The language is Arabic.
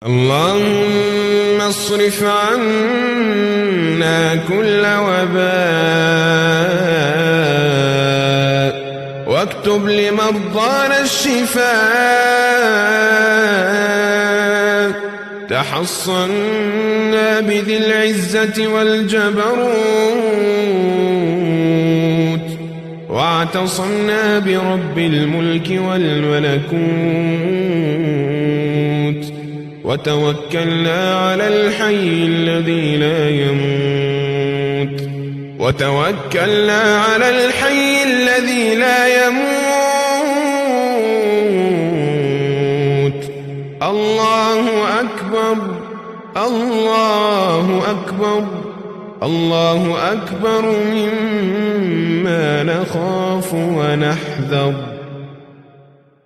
اللهم اصرف عنا كل وباء واكتب لمرضانا الشفاء. تحصنا بذي العزة والجبروت واعتصمنا برب الملك والملكوت وتوكلنا على الحي الذي لا يموت الله أكبر الله أكبر الله أكبر مما نخاف ونحذر.